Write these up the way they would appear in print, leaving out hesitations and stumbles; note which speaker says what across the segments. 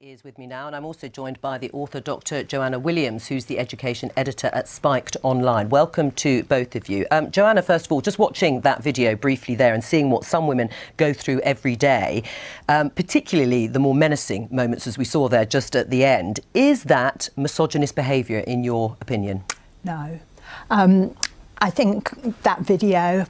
Speaker 1: Is with me now, and I'm also joined by the author Dr. Joanna Williams, who's the education editor at Spiked Online. Welcome to both of you. Joanna, first of all, just watching that video briefly there and seeing what some women go through every day, particularly the more menacing moments as we saw there just at the end, is that misogynist behaviour in your opinion?
Speaker 2: No. I think that video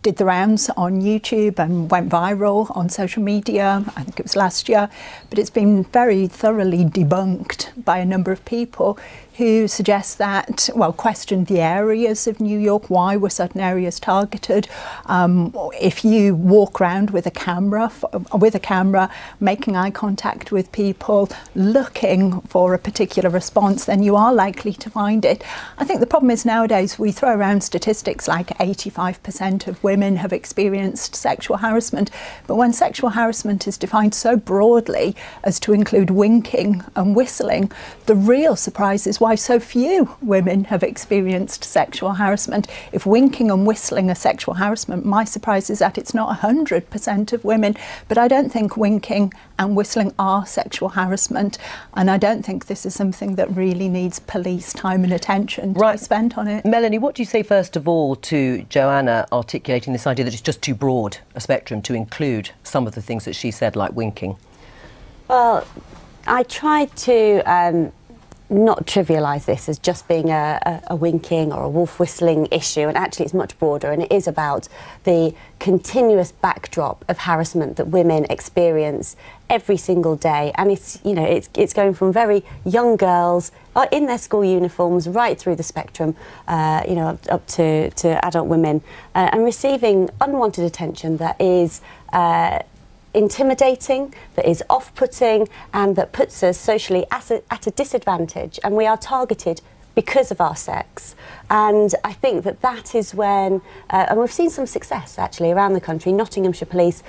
Speaker 2: did the rounds on YouTube and went viral on social media. I think it was last year, but it's been very thoroughly debunked by a number of people who suggest that, well, question the areas of New York. Why were certain areas targeted? If you walk around with a camera, making eye contact with people, looking for a particular response, then you are likely to find it. I think the problem is nowadays we throw around statistics like 85% of women have experienced sexual harassment, but when sexual harassment is defined so broadly as to include winking and whistling, the real surprise is why so few women have experienced sexual harassment. If winking and whistling are sexual harassment, my surprise is that it's not 100% of women, but I don't think winking and whistling are sexual harassment, and I don't think this is something that really needs police time and attention to be spent on it.
Speaker 1: Melanie, what do you say first of all to Joanna articulating this idea that it's just too broad a spectrum to include some of the things that she said, like winking?
Speaker 3: Well, I tried to not trivialise this as just being a winking or a wolf whistling issue, and actually it's much broader, and it is about the continuous backdrop of harassment that women experience every single day. And it's, you know, it's going from very young girls in their school uniforms right through the spectrum, you know, up to adult women, and receiving unwanted attention that is intimidating, that is off-putting, and that puts us socially at a disadvantage, and we are targeted because of our sex. And I think that that is when, and we've seen some success actually around the country. Nottinghamshire Police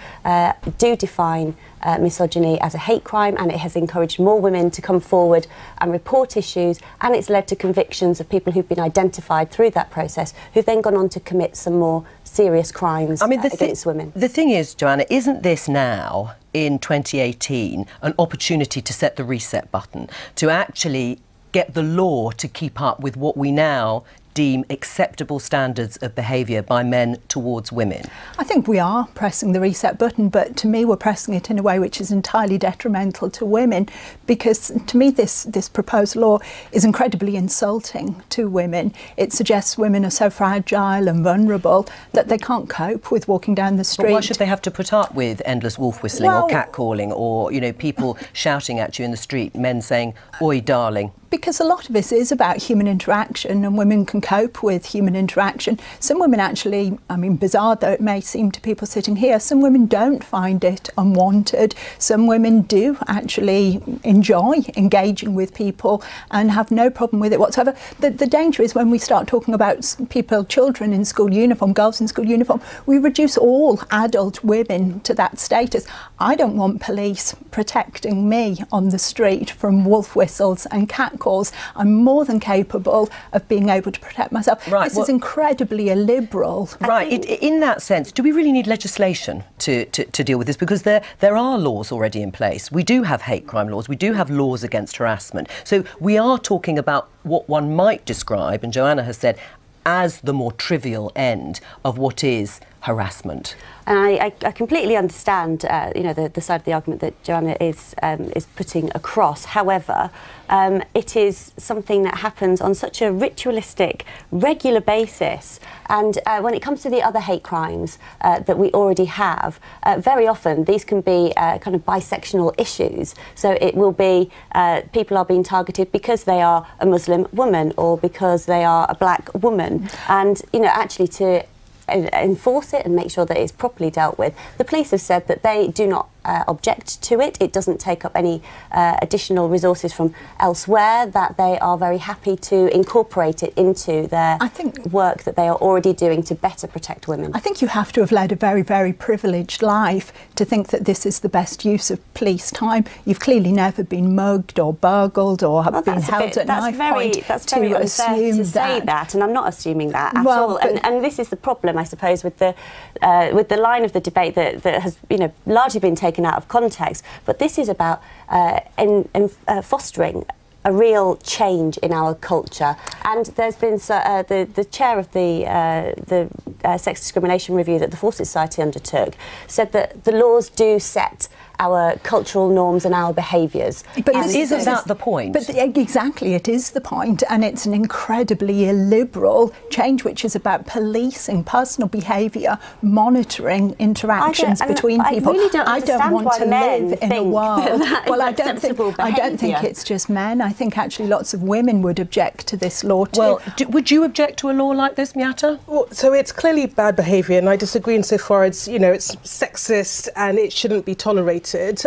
Speaker 3: do define misogyny as a hate crime, and it has encouraged more women to come forward and report issues, and it's led to convictions of people who've been identified through that process, who've then gone on to commit some more serious crimes against women.
Speaker 1: The thing is, Joanna, isn't this now, in 2018, an opportunity to set the reset button, to actually get the law to keep up with what we now deem acceptable standards of behaviour by men towards women?
Speaker 2: I think we are pressing the reset button, but to me we're pressing it in a way which is entirely detrimental to women, because to me this proposed law is incredibly insulting to women. It suggests women are so fragile and vulnerable that they can't cope with walking down the street.
Speaker 1: But why should they have to put up with endless wolf whistling or catcalling, or, you know, people shouting at you in the street, men saying, "Oi, darling"?
Speaker 2: Because a lot of this is about human interaction, and women can cope with human interaction. Some women actually, I mean, bizarre though it may seem to people sitting here, some women don't find it unwanted. Some women do actually enjoy engaging with people and have no problem with it whatsoever. The danger is when we start talking about people, children in school uniform, girls in school uniform, we reduce all adult women to that status. I don't want police protecting me on the street from wolf whistles and catcalls. I'm more than capable of being able to protect myself.
Speaker 1: Right,
Speaker 2: this is incredibly illiberal.
Speaker 1: Right. In that sense, do we really need legislation to deal with this? Because there are laws already in place. We do have hate crime laws. We do have laws against harassment. So we are talking about what one might describe, and Joanna has said, as the more trivial end of what is harassment.
Speaker 3: And I completely understand, you know, the side of the argument that Joanna is putting across. However, it is something that happens on such a ritualistic, regular basis. And when it comes to the other hate crimes that we already have, very often these can be kind of bisectional issues. So it will be people are being targeted because they are a Muslim woman or because they are a black woman. And, you know, actually to enforce it and make sure that it's properly dealt with. The police have said that they do not object to it. It doesn't take up any additional resources from elsewhere, that they are very happy to incorporate it into their work that they are already doing to better protect women.
Speaker 2: I think you have to have led a very, very privileged life to think that this is the best use of police time. You've clearly never been mugged or burgled or been held at knife point.
Speaker 3: That's very unfair to say that, and I'm not assuming that at all. And this is the problem, I suppose, with the line of the debate that has, you know, largely been taken taken out of context. But this is about fostering a real change in our culture. And there's been the chair of the sex discrimination review that the Forces Society undertook said that the laws do set our cultural norms and our behaviours.
Speaker 1: But isn't that the point?
Speaker 2: But exactly, it is the point, and it's an incredibly illiberal change which is about policing personal behaviour, monitoring interactions between people.
Speaker 3: I don't
Speaker 2: want to live in a world. Well, I don't think
Speaker 3: behaviour.
Speaker 2: It's just men. I think actually lots of women would object to this law too.
Speaker 1: Well, would you object to a law like this, Miata?
Speaker 4: Well, so it's clearly bad behaviour, and I disagree insofar as, you know, it's sexist and it shouldn't be tolerated.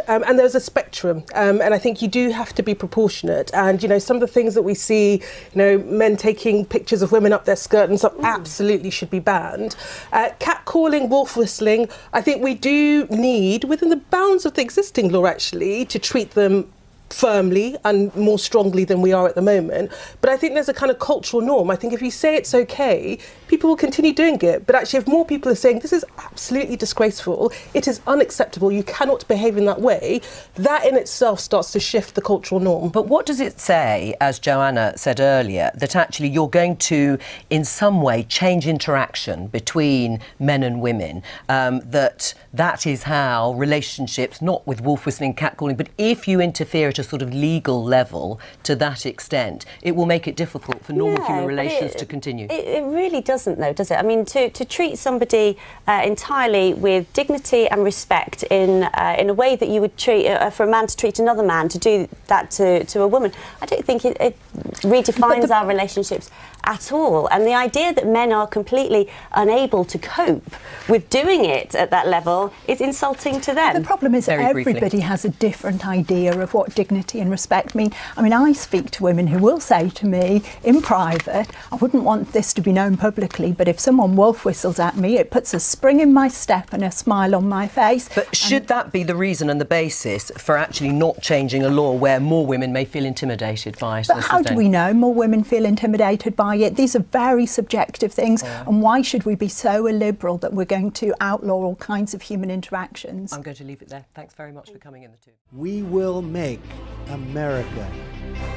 Speaker 4: And there's a spectrum, and I think you do have to be proportionate. And, you know, some of the things that we see, you know, men taking pictures of women up their skirt and stuff, absolutely should be banned. Catcalling, wolf whistling, I think we do need, within the bounds of the existing law actually, to treat them firmly and more strongly than we are at the moment. But I think there's a kind of cultural norm. I think if you say it's okay, people will continue doing it. But actually, if more people are saying this is absolutely disgraceful, it is unacceptable, you cannot behave in that way, that in itself starts to shift the cultural norm.
Speaker 1: But what does it say, as Joanna said earlier, that actually you're going to, in some way, change interaction between men and women, that is how relationships, not with wolf whistling, catcalling, but if you interfere at a sort of legal level to that extent, it will make it difficult for normal human relations to continue.
Speaker 3: It really doesn't, though, does it? I mean, to treat somebody entirely with dignity and respect in a way that you would treat for a man to treat another man, to do that to a woman, I don't think it redefines our relationships at all. And the idea that men are completely unable to cope with doing it at that level is insulting to them.
Speaker 2: The problem is that everybody has a different idea of what dignity and respect mean. I mean, I speak to women who will say to me in private, I wouldn't want this to be known publicly, but if someone wolf whistles at me, it puts a spring in my step and a smile on my face.
Speaker 1: But should that be the reason and the basis for actually not changing a law where more women may feel intimidated by it?
Speaker 2: But how do we know more women feel intimidated by it? These are very subjective things, and why should we be so illiberal that we're going to outlaw all kinds of human interactions?
Speaker 1: I'm going to leave it there. Thanks very much for coming in, the two.
Speaker 5: We will make America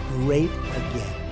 Speaker 5: great again.